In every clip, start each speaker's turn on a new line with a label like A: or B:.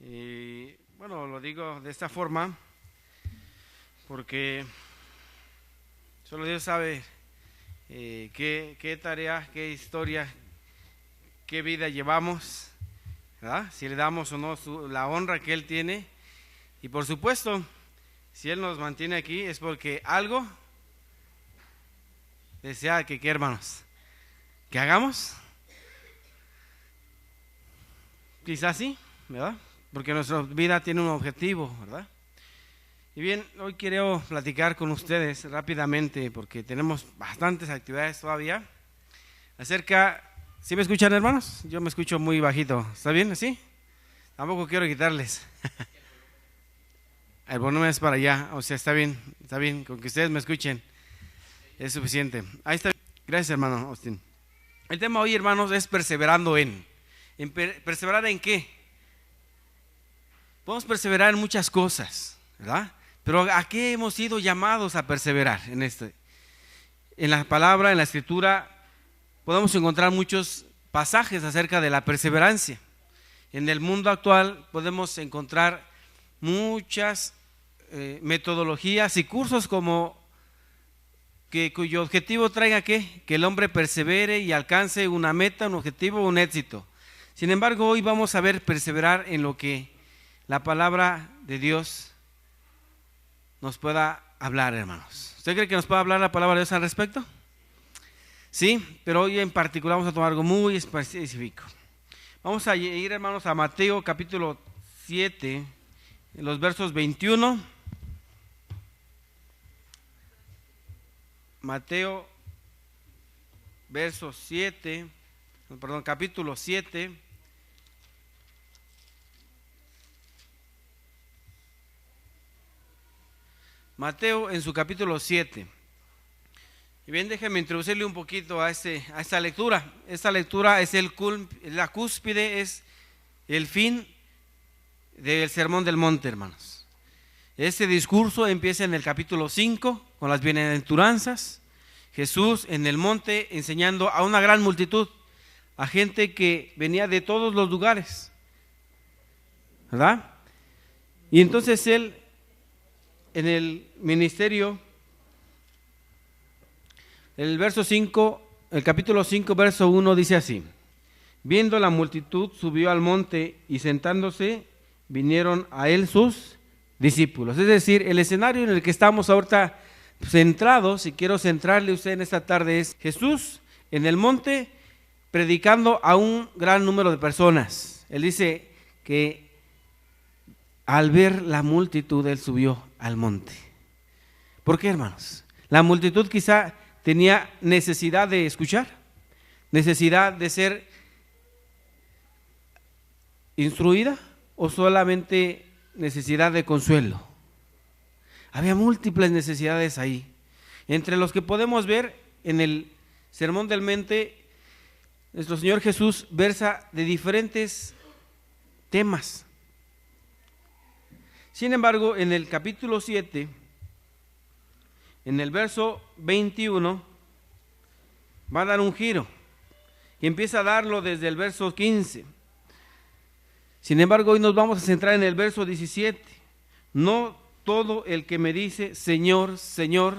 A: Y bueno, lo digo de esta forma porque solo Dios sabe qué tarea, qué historia, qué vida llevamos, ¿verdad? Si le damos o no la honra que Él tiene. Y por supuesto, si Él nos mantiene aquí es porque algo desea que, ¿qué, hermanos? ¿Que hagamos? Quizás sí, ¿verdad? Porque nuestra vida tiene un objetivo, ¿verdad? Y bien, hoy quiero platicar con ustedes rápidamente, porque tenemos bastantes actividades todavía, acerca... ¿Sí me escuchan, hermanos? Yo me escucho muy bajito. ¿Está bien así? Tampoco quiero quitarles. El volumen es para allá, o sea, está bien, con que ustedes me escuchen es suficiente. Ahí está. Gracias, hermano Austin. El tema hoy, hermanos, es perseverando en ¿perseverar en qué? Podemos perseverar en muchas cosas, ¿verdad? Pero ¿a qué hemos sido llamados a perseverar en esto? En la palabra, en la escritura, podemos encontrar muchos pasajes acerca de la perseverancia. En el mundo actual podemos encontrar muchas metodologías y cursos cuyo objetivo traiga ¿qué? Que el hombre persevere y alcance una meta, un objetivo, un éxito. Sin embargo, hoy vamos a ver perseverar en lo que la palabra de Dios nos pueda hablar, hermanos. ¿Usted cree que nos puede hablar la palabra de Dios al respecto? Sí, pero hoy en particular vamos a tomar algo muy específico. Vamos a ir, hermanos, a Mateo capítulo 7, en los versos 21. Mateo, capítulo 7. Mateo en su capítulo 7. Y bien, déjenme introducirle un poquito a esta lectura. Esta lectura es la cúspide, es el fin del Sermón del Monte, hermanos. Este discurso empieza en el capítulo 5 con las bienaventuranzas. Jesús en el monte enseñando a una gran multitud, a gente que venía de todos los lugares, ¿verdad? Y entonces Él en el ministerio, el capítulo 5, verso 1 dice así: viendo la multitud, subió al monte y sentándose, vinieron a él sus discípulos. Es decir, el escenario en el que estamos ahorita centrados, y quiero centrarle a usted en esta tarde, es Jesús en el monte predicando a un gran número de personas. Él dice que al ver la multitud, él subió al monte. ¿Por qué, hermanos? La multitud quizá tenía necesidad de escuchar, necesidad de ser instruida, o solamente necesidad de consuelo. Había múltiples necesidades ahí. Entre los que podemos ver en el Sermón del Monte, nuestro Señor Jesús versa de diferentes temas. Sin embargo, en el capítulo 7, en el verso 21, va a dar un giro y empieza a darlo desde el verso 15. Sin embargo, hoy nos vamos a centrar en el verso 17. No todo el que me dice Señor, Señor,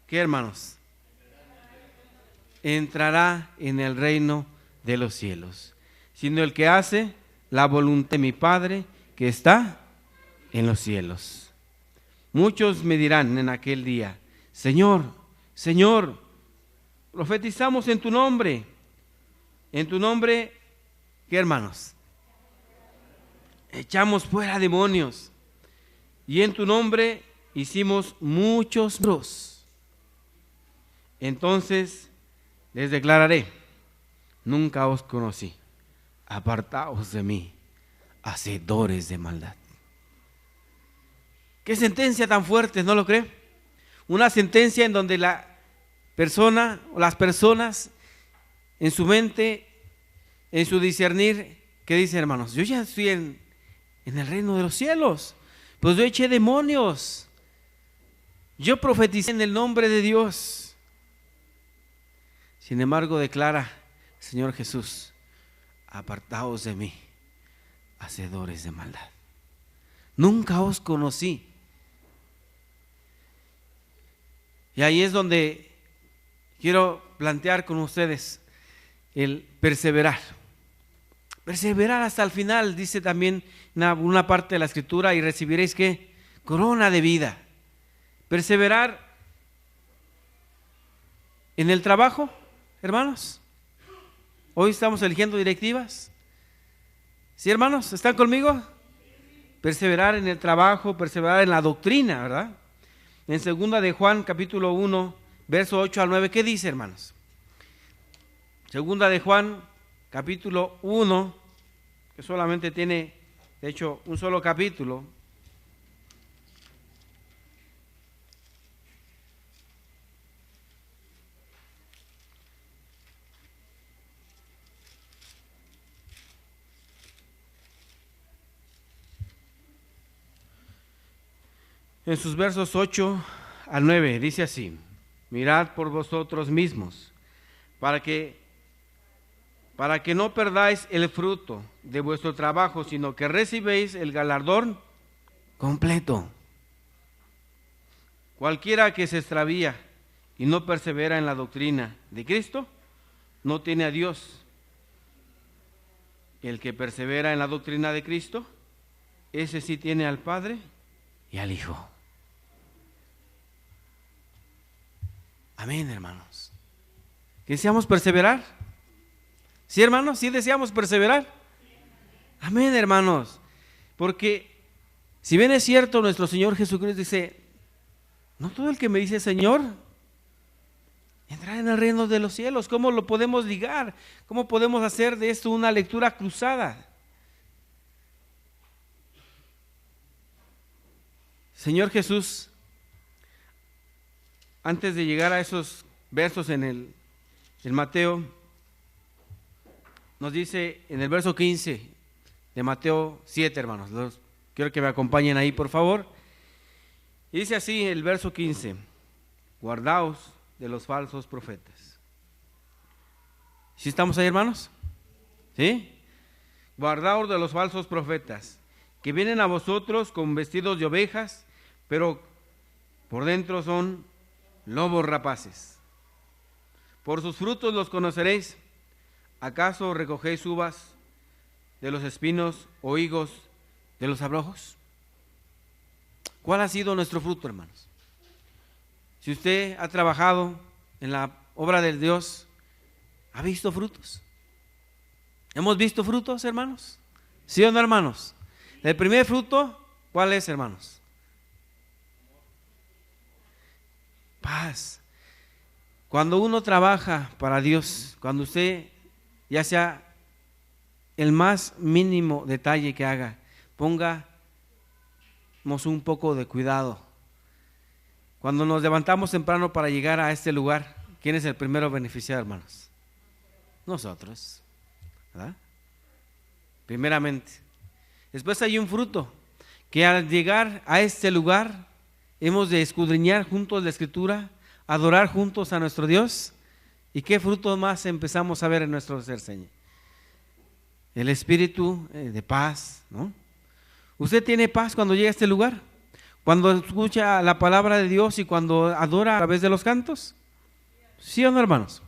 A: ¿qué, hermanos? Entrará en el reino de los cielos, sino el que hace la voluntad de mi Padre que está en los cielos. Muchos me dirán en aquel día: Señor, Señor, profetizamos en tu nombre. En tu nombre, ¿qué, hermanos? Echamos fuera demonios. Y en tu nombre hicimos muchos milagros. Entonces les declararé: nunca os conocí. Apartaos de mí, hacedores de maldad. Qué sentencia tan fuerte, ¿no lo cree? Una sentencia en donde la persona o las personas en su mente, en su discernir, ¿qué dice, hermanos? Yo ya estoy en el reino de los cielos, pues yo eché demonios, yo profeticé en el nombre de Dios. Sin embargo, declara el Señor Jesús: apartaos de mí, hacedores de maldad. Nunca os conocí. Y ahí es donde quiero plantear con ustedes el perseverar. Perseverar hasta el final, dice también una parte de la Escritura, y recibiréis ¿qué? Corona de vida. Perseverar en el trabajo, hermanos. Hoy estamos eligiendo directivas. ¿Sí, hermanos? ¿Están conmigo? Perseverar en el trabajo, perseverar en la doctrina, ¿verdad? En 2 de Juan, capítulo 1, verso 8 al 9, ¿qué dice, hermanos? 2 de Juan, capítulo 1, que solamente tiene, de hecho, un solo capítulo. En sus versos 8 al 9 dice así: mirad por vosotros mismos, para que no perdáis el fruto de vuestro trabajo, sino que recibéis el galardón completo. Cualquiera que se extravía y no persevera en la doctrina de Cristo, no tiene a Dios. El que persevera en la doctrina de Cristo, ese sí tiene al Padre y al Hijo. Amén, hermanos. ¿Deseamos perseverar? ¿Sí, hermanos? ¿Sí deseamos perseverar? Amén, hermanos. Porque si bien es cierto, nuestro Señor Jesucristo dice: no todo el que me dice Señor entrará en el reino de los cielos. ¿Cómo lo podemos ligar? ¿Cómo podemos hacer de esto una lectura cruzada? Señor Jesús, antes de llegar a esos versos en Mateo, nos dice en el verso 15 de Mateo 7, hermanos. Quiero que me acompañen ahí, por favor. Y dice así el verso 15: guardaos de los falsos profetas. ¿Sí estamos ahí, hermanos? ¿Sí? Guardaos de los falsos profetas, que vienen a vosotros con vestidos de ovejas, pero por dentro son lobos rapaces. Por sus frutos los conoceréis. ¿Acaso recogéis uvas de los espinos o higos de los abrojos? ¿Cuál ha sido nuestro fruto, hermanos? Si usted ha trabajado en la obra de Dios, ¿ha visto frutos? ¿Hemos visto frutos, hermanos? ¿Sí o no, hermanos? El primer fruto, ¿cuál es, hermanos? Paz. Cuando uno trabaja para Dios, cuando usted, ya sea el más mínimo detalle que haga, pongamos un poco de cuidado. Cuando nos levantamos temprano para llegar a este lugar, ¿quién es el primero beneficiado, hermanos? Nosotros, ¿verdad? Primeramente. Después hay un fruto, que al llegar a este lugar, hemos de escudriñar juntos la Escritura, adorar juntos a nuestro Dios. ¿Y qué frutos más empezamos a ver en nuestro ser, Señor? El espíritu de paz, ¿no? ¿Usted tiene paz cuando llega a este lugar? ¿Cuando escucha la palabra de Dios y cuando adora a través de los cantos? ¿Sí o no, hermanos?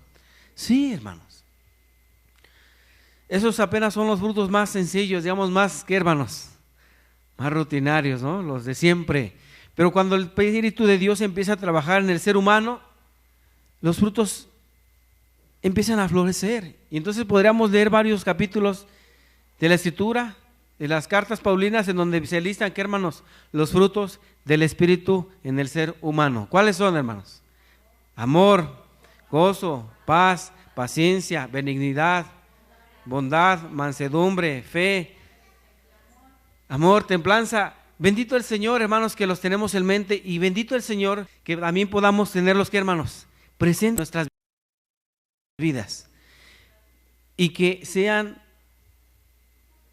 A: Sí, hermanos. Esos apenas son los frutos más sencillos, digamos, más que, hermanos, más rutinarios, ¿no? Los de siempre. Pero cuando el Espíritu de Dios empieza a trabajar en el ser humano, los frutos empiezan a florecer. Y entonces podríamos leer varios capítulos de la Escritura, de las cartas paulinas, en donde se listan, ¿qué, hermanos? Los frutos del Espíritu en el ser humano. ¿Cuáles son, hermanos? Amor, gozo, paz, paciencia, benignidad, bondad, mansedumbre, fe, amor, templanza. Bendito el Señor, hermanos, que los tenemos en mente, y bendito el Señor que también podamos tenerlos, ¿qué, hermanos? Presentes en nuestras vidas, y que sean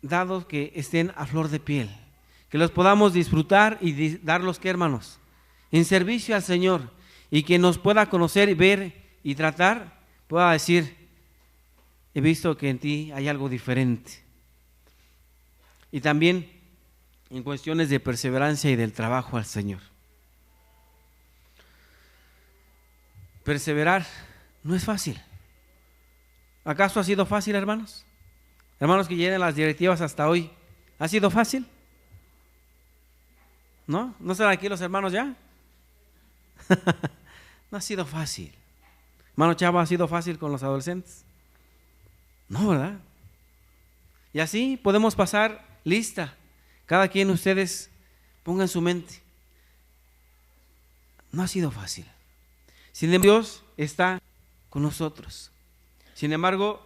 A: dados, que estén a flor de piel, que los podamos disfrutar y darlos, ¿qué, hermanos? En servicio al Señor, y que nos pueda conocer y ver y tratar, pueda decir: he visto que en ti hay algo diferente. Y también en cuestiones de perseverancia y del trabajo al Señor. Perseverar no es fácil. ¿Acaso ha sido fácil, hermanos? Hermanos que lleven las directivas hasta hoy, ¿ha sido fácil? ¿No? ¿No están aquí los hermanos ya? No ha sido fácil. Hermano Chava, ¿ha sido fácil con los adolescentes? No, ¿verdad? Y así podemos pasar lista. Cada quien de ustedes ponga en su mente. No ha sido fácil. Sin embargo, Dios está con nosotros. Sin embargo,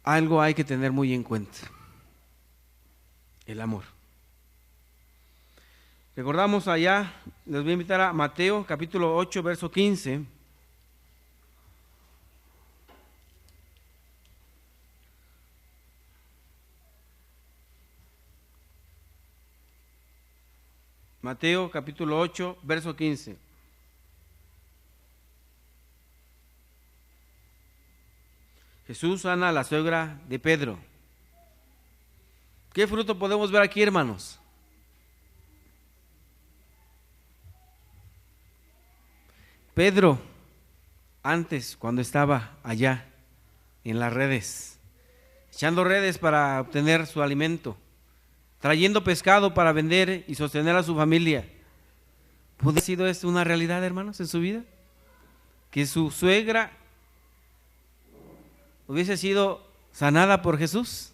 A: algo hay que tener muy en cuenta: el amor. Recordamos allá, les voy a invitar a Mateo capítulo 8, verso 15. Mateo capítulo 8, verso 15. Jesús sana a la suegra de Pedro. ¿Qué fruto podemos ver aquí, hermanos? Pedro, antes, cuando estaba allá en las redes, echando redes para obtener su alimento, trayendo pescado para vender y sostener a su familia, ¿puede haber sido esto una realidad, hermanos, en su vida? Que su suegra hubiese sido sanada por Jesús.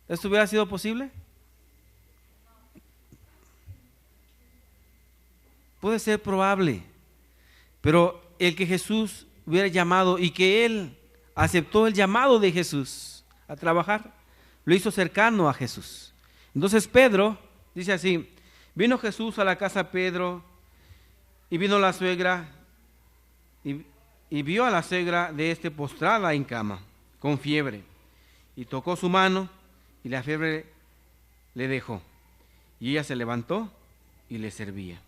A: ¿Esto hubiera sido posible? Puede ser probable, pero el que Jesús hubiera llamado y que él aceptó el llamado de Jesús a trabajar, lo hizo cercano a Jesús. Entonces Pedro dice así: vino Jesús a la casa de Pedro y vino la suegra y vio a la suegra de postrada en cama, con fiebre, y tocó su mano y la fiebre le dejó, y ella se levantó y le servía.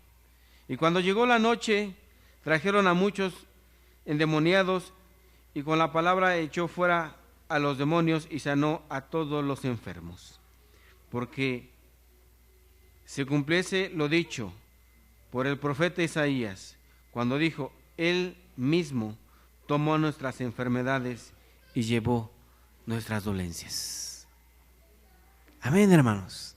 A: Y cuando llegó la noche, trajeron a muchos endemoniados, y con la palabra echó fuera a los demonios y sanó a todos los enfermos, porque se cumpliese lo dicho por el profeta Isaías, cuando dijo: Él mismo tomó nuestras enfermedades y llevó nuestras dolencias. Amén, hermanos.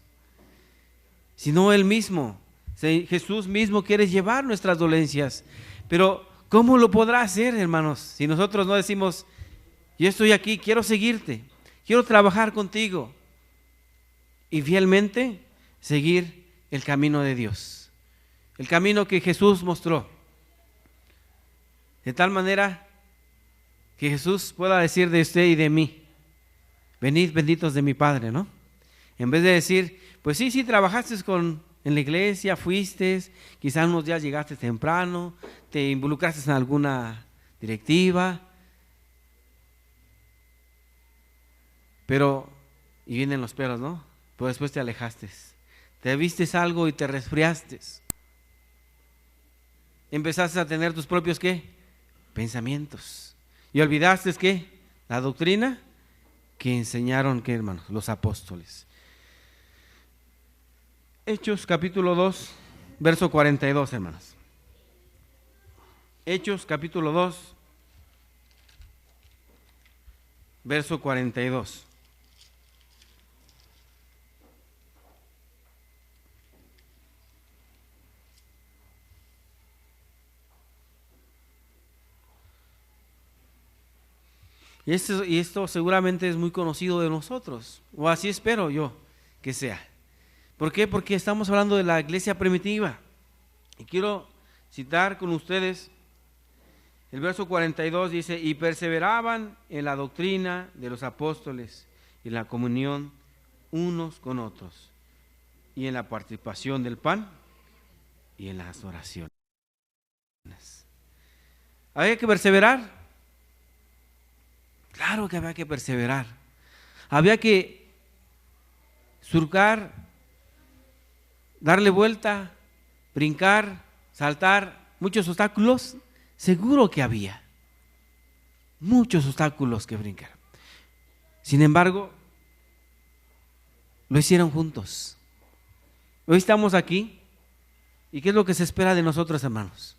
A: Si no Él mismo, Jesús mismo quiere llevar nuestras dolencias, pero ¿cómo lo podrá hacer, hermanos? Si nosotros no decimos: yo estoy aquí, quiero seguirte, quiero trabajar contigo y fielmente seguir el camino de Dios, el camino que Jesús mostró, de tal manera que Jesús pueda decir de usted y de mí: venid benditos de mi Padre, ¿no? En vez de decir: pues sí, trabajaste en la iglesia, fuiste, quizás unos días llegaste temprano, te involucraste en alguna directiva, pero, y vienen los peros, ¿no? Pero después te alejaste, te vistes algo y te resfriaste, empezaste a tener tus propios, ¿qué? Pensamientos, y olvidaste, ¿qué? La doctrina que enseñaron, ¿qué, hermanos? Los apóstoles. Hechos capítulo 2, verso 42, hermanos. Hechos capítulo 2, verso 42. Y esto seguramente es muy conocido de nosotros, o así espero yo que sea. ¿Por qué? Porque estamos hablando de la iglesia primitiva. Y quiero citar con ustedes el verso 42, dice: y perseveraban en la doctrina de los apóstoles y en la comunión unos con otros, y en la participación del pan y en las oraciones. ¿Había que perseverar? Claro que había que perseverar. Había que surcar, darle vuelta, brincar, saltar muchos obstáculos. Seguro que había muchos obstáculos que brincar. Sin embargo, lo hicieron juntos. Hoy estamos aquí, ¿y qué es lo que se espera de nosotros, hermanos?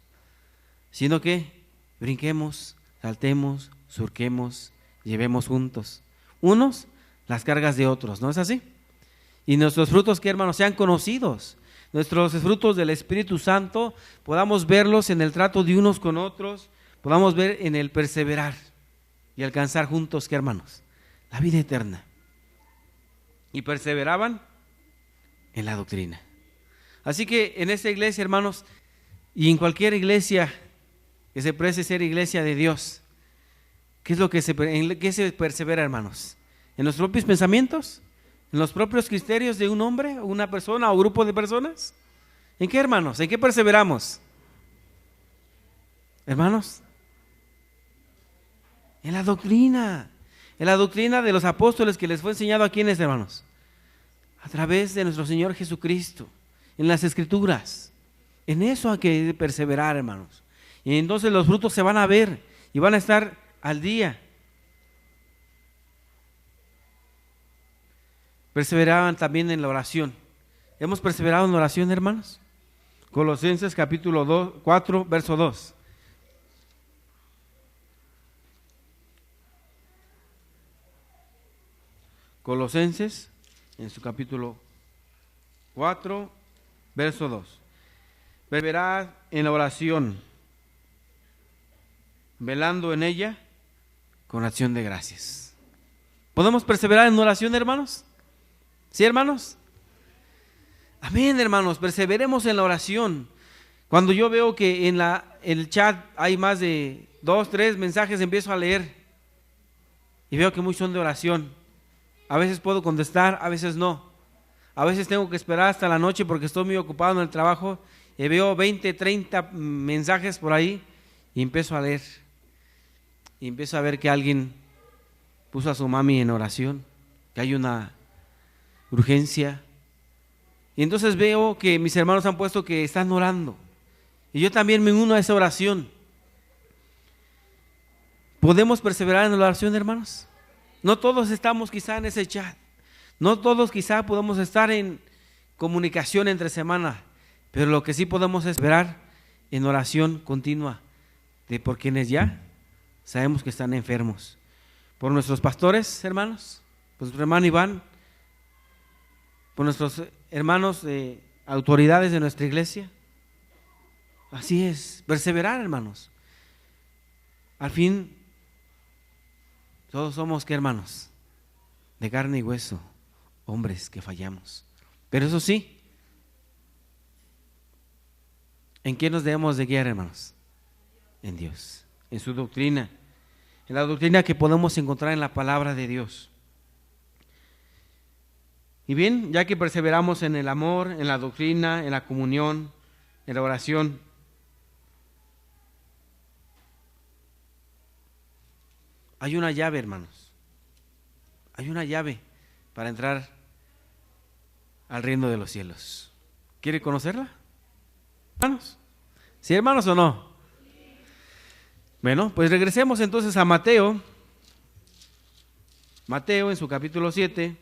A: Sino que brinquemos, saltemos, surquemos, llevemos juntos. Unos las cargas de otros, ¿no es así? Y nuestros frutos, que hermanos, sean conocidos. Nuestros frutos del Espíritu Santo, podamos verlos en el trato de unos con otros, podamos ver en el perseverar y alcanzar juntos, ¿qué hermanos? La vida eterna. Y perseveraban en la doctrina. Así que en esta iglesia, hermanos, y en cualquier iglesia que se precie ser iglesia de Dios, ¿qué es lo que en qué se persevera, hermanos? ¿En los propios pensamientos? ¿En los propios criterios de un hombre, o una persona o grupo de personas? ¿En qué, hermanos? ¿En qué perseveramos? Hermanos, en la doctrina de los apóstoles que les fue enseñado a quienes, hermanos, a través de nuestro Señor Jesucristo, en las Escrituras. En eso hay que perseverar, hermanos. Y entonces los frutos se van a ver y van a estar al día. Perseveraban también en la oración. ¿Hemos perseverado en la oración, hermanos? Colosenses capítulo 4, verso 2. Colosenses, en su capítulo 4, verso 2. Perseverad en la oración, velando en ella con acción de gracias. ¿Podemos perseverar en oración, hermanos? ¿Sí, hermanos? Amén, hermanos, perseveremos en la oración. Cuando yo veo que en el chat hay más de 2, 3 mensajes, empiezo a leer y veo que muchos son de oración. A veces puedo contestar, a veces no. A veces tengo que esperar hasta la noche porque estoy muy ocupado en el trabajo y veo 20, 30 mensajes por ahí y empiezo a leer. Y empiezo a ver que alguien puso a su mami en oración, que hay una urgencia. Y entonces veo que mis hermanos han puesto que están orando. Y yo también me uno a esa oración. ¿Podemos perseverar en la oración, hermanos? No todos estamos quizá en ese chat. No todos quizá podemos estar en comunicación entre semana. Pero lo que sí podemos es esperar en oración continua de por quienes ya sabemos que están enfermos. Por nuestros pastores, hermanos, por nuestro hermano Iván, por nuestros hermanos autoridades de nuestra iglesia. Así es, perseverar, hermanos. Al fin, todos somos, ¿qué, hermanos? De carne y hueso, hombres que fallamos. Pero eso sí, ¿en qué nos debemos de guiar, hermanos? En Dios, en su doctrina, en la doctrina que podemos encontrar en la palabra de Dios. Y bien, ya que perseveramos en el amor, en la doctrina, en la comunión, en la oración, hay una llave, hermanos. Hay una llave para entrar al reino de los cielos. ¿Quiere conocerla, hermanos? ¿Sí, hermanos, o no? Bueno, pues regresemos entonces a Mateo. Mateo en su capítulo 7.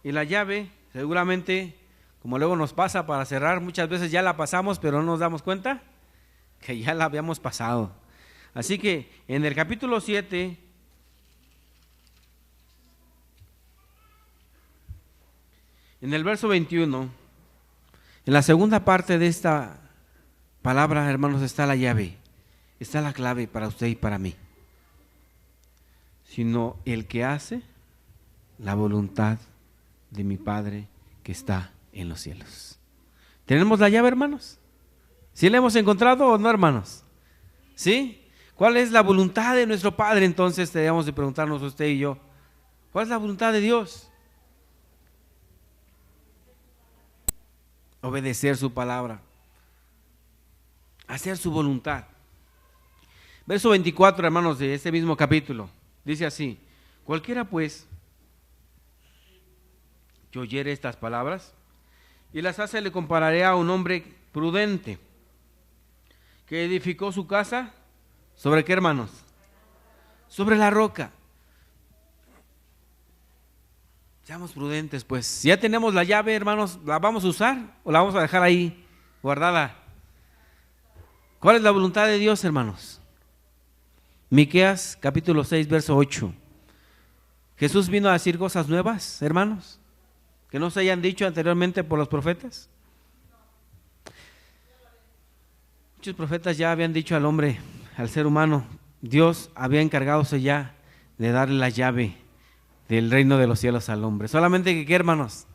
A: Y la llave, seguramente, como luego nos pasa para cerrar, muchas veces ya la pasamos, pero no nos damos cuenta que ya la habíamos pasado. Así que en el capítulo 7, en el verso 21, en la segunda parte de esta palabra, hermanos, está la llave, está la clave para usted y para mí. Sino el que hace la voluntad de mi Padre que está en los cielos. ¿Tenemos la llave, hermanos? ¿Sí la hemos encontrado o no, hermanos? ¿Sí? ¿Cuál es la voluntad de nuestro Padre? Entonces debemos de preguntarnos usted y yo, ¿cuál es la voluntad de Dios? Obedecer su palabra, hacer su voluntad. Verso 24, hermanos, de este mismo capítulo, dice así: cualquiera pues que oyere estas palabras y las hace, le compararé a un hombre prudente que edificó su casa, ¿sobre qué, hermanos? Sobre la roca. Seamos prudentes, pues. Si ya tenemos la llave, hermanos, ¿la vamos a usar o la vamos a dejar ahí guardada? ¿Cuál es la voluntad de Dios, hermanos? Miqueas capítulo 6, verso 8. Jesús vino a decir cosas nuevas, hermanos, que no se hayan dicho anteriormente por los profetas. Muchos profetas ya habían dicho al hombre, al ser humano, Dios había encargadose ya de darle la llave del reino de los cielos al hombre. Solamente que, ¿qué, hermanos?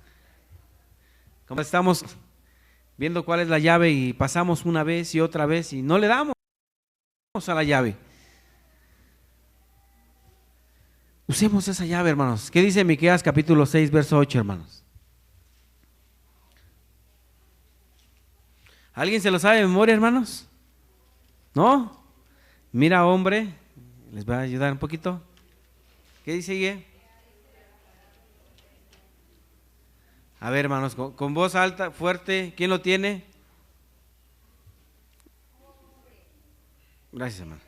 A: Como estamos viendo cuál es la llave y pasamos una vez y otra vez y no le damos a la llave. Usemos esa llave, hermanos. ¿Qué dice Miqueas capítulo 6, verso 8, hermanos? ¿Alguien se lo sabe de memoria, hermanos? ¿No? Mira, hombre, les voy a ayudar un poquito. ¿Qué dice Guille? A ver, hermanos, con voz alta, fuerte, ¿quién lo tiene? Gracias, hermano.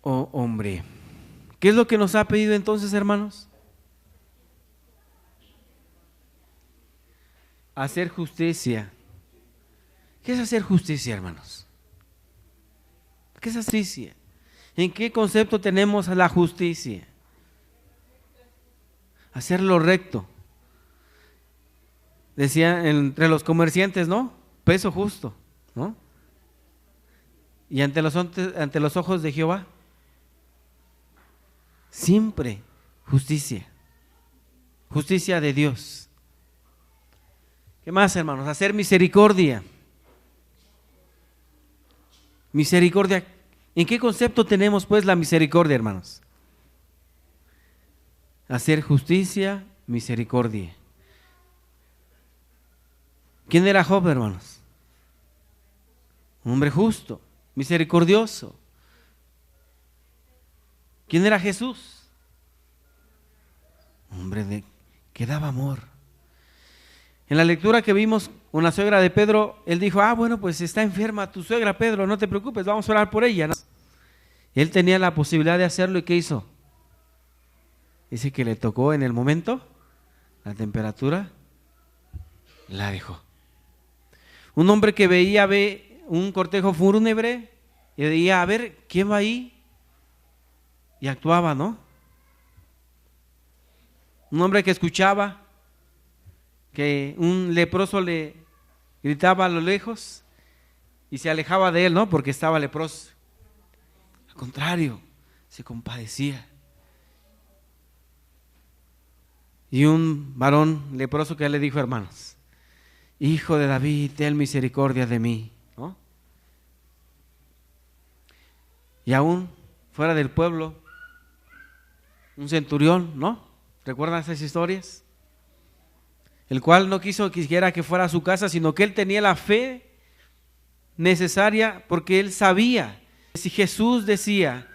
A: Oh, hombre, ¿qué es lo que nos ha pedido entonces, hermanos? Hacer justicia. ¿Qué es hacer justicia, hermanos? ¿Qué es justicia? ¿En qué concepto tenemos la justicia? Hacer lo recto. Decía entre los comerciantes, ¿no? Peso justo, ¿no? Y ante los ojos de Jehová, siempre justicia. Justicia de Dios. ¿Qué más, hermanos? Hacer misericordia. Misericordia. ¿En qué concepto tenemos pues la misericordia, hermanos? Hacer justicia, misericordia. ¿Quién era Job, hermanos? Un hombre justo, misericordioso. ¿Quién era Jesús? Un hombre que daba amor. En la lectura que vimos con la suegra de Pedro, él dijo, bueno, pues está enferma tu suegra, Pedro, no te preocupes, vamos a orar por ella, ¿no? Él tenía la posibilidad de hacerlo, ¿y qué hizo? Dice que le tocó en el momento, la temperatura, la dejó. Un hombre que veía un cortejo fúnebre y veía, a ver, ¿quién va ahí? Y actuaba, ¿no? Un hombre que escuchaba que un leproso le gritaba a lo lejos y se alejaba de él, ¿no? Porque estaba leproso. Al contrario, se compadecía. Y un varón leproso que le dijo, hermanos, Hijo de David, ten misericordia de mí, ¿no? Y aún fuera del pueblo, un centurión, ¿no? ¿Recuerdan esas historias? El cual no quisiera que fuera a su casa, sino que él tenía la fe necesaria porque él sabía que si Jesús decía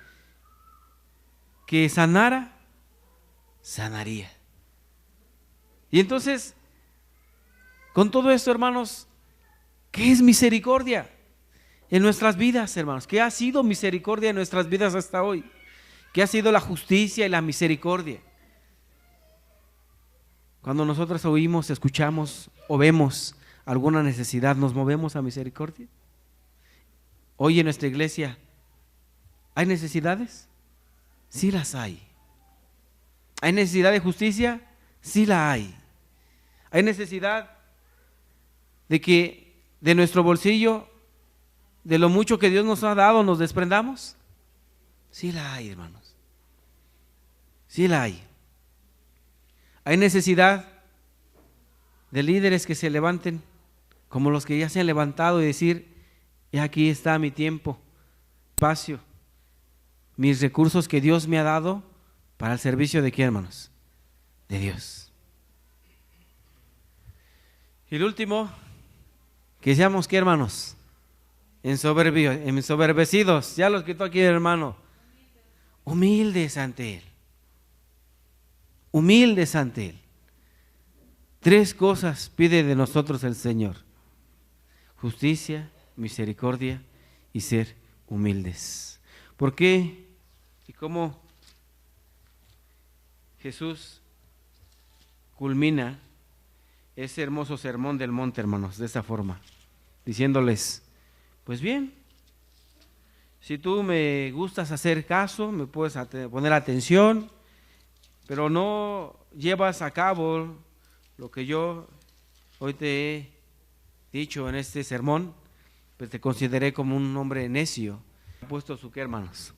A: que sanara, sanaría. Y entonces, con todo esto, hermanos, ¿qué es misericordia en nuestras vidas, hermanos? ¿Qué ha sido misericordia en nuestras vidas hasta hoy? ¿Qué ha sido la justicia y la misericordia? Cuando nosotros oímos, escuchamos o vemos alguna necesidad, ¿nos movemos a misericordia? Hoy en nuestra iglesia, ¿hay necesidades? Sí las hay. ¿Hay necesidad de justicia? Sí la hay. ¿Hay necesidad de que de nuestro bolsillo, de lo mucho que Dios nos ha dado, nos desprendamos? Sí la hay, hermanos. Sí la hay. Hay necesidad de líderes que se levanten como los que ya se han levantado y decir, y aquí está mi tiempo, espacio, mis recursos que Dios me ha dado para el servicio de ¿quién, hermanos? De Dios. Y el último, que seamos ¿qué, hermanos? Ensoberbecidos, ya lo escrito aquí, hermano, humildes ante Él. humildes ante Él. 3 cosas pide de nosotros el Señor: justicia, misericordia y ser humildes. ¿Por qué y cómo Jesús culmina ese hermoso sermón del monte, hermanos? De esa forma, diciéndoles: pues bien, si tú me gustas hacer caso, me puedes poner atención, pero no llevas a cabo lo que yo hoy te he dicho en este sermón, pues te consideré como un hombre necio. Ha puesto su qué, hermanos,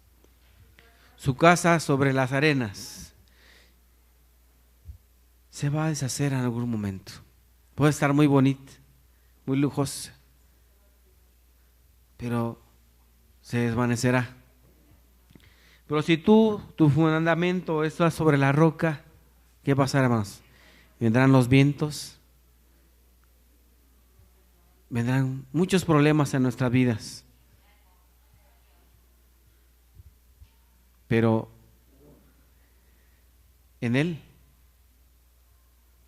A: su casa sobre las arenas. Se va a deshacer en algún momento. Puede estar muy bonita, muy lujosa, pero se desvanecerá. Pero si tu fundamento está sobre la roca, ¿qué pasará, hermanos? Vendrán los vientos, vendrán muchos problemas en nuestras vidas, pero en Él,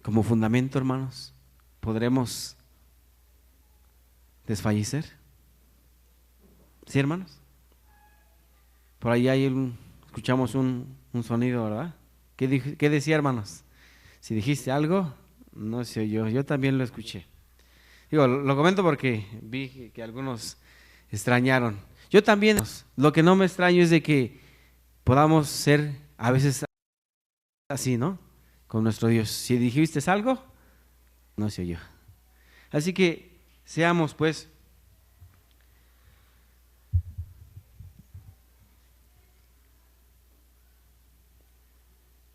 A: como fundamento, hermanos, podremos desfallecer. ¿Sí, hermanos? Por ahí escuchamos un sonido, ¿verdad? ¿Qué decía, hermanos? Si dijiste algo, no sé yo también lo escuché. Digo, lo comento porque vi que algunos extrañaron. Yo también, lo que no me extraño es de que podamos ser a veces así, ¿no? Con nuestro Dios. Si dijiste algo, no sé yo. Así que seamos, pues,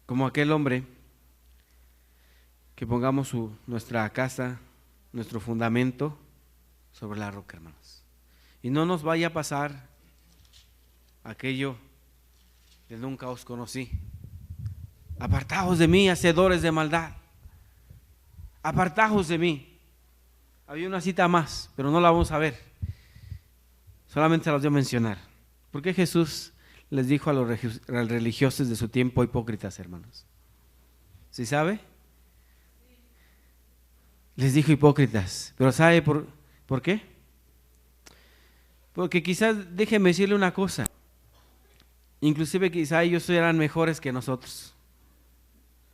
A: como aquel hombre, que pongamos nuestra casa, nuestro fundamento sobre la roca, hermanos. Y no nos vaya a pasar aquello de nunca os conocí. Apartaos de mí, hacedores de maldad. Apartaos de mí. Había una cita más, pero no la vamos a ver. Solamente las voy a mencionar. ¿Por qué Jesús les dijo a los religiosos de su tiempo hipócritas, hermanos? ¿Sí sabe? Les dijo hipócritas. ¿Pero sabe por qué? Porque quizás, déjeme decirle una cosa, inclusive quizá ellos eran mejores que nosotros.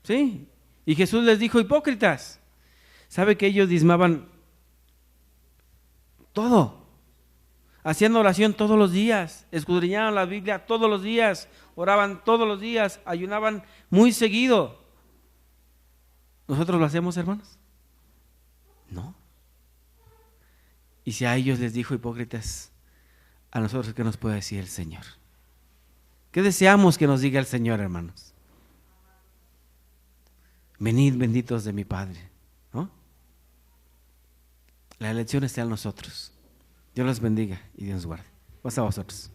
A: ¿Sí? Y Jesús les dijo hipócritas. ¿Sabe que ellos diezmaban todo? Hacían oración todos los días, escudriñaban la Biblia todos los días, oraban todos los días, ayunaban muy seguido. ¿Nosotros lo hacemos, hermanos? No. Y si a ellos les dijo hipócritas, a nosotros, ¿qué nos puede decir el Señor? ¿Qué deseamos que nos diga el Señor, hermanos? Venid benditos de mi Padre, ¿no? La elección está en nosotros. Dios los bendiga y Dios guarde. Pasa a vosotros.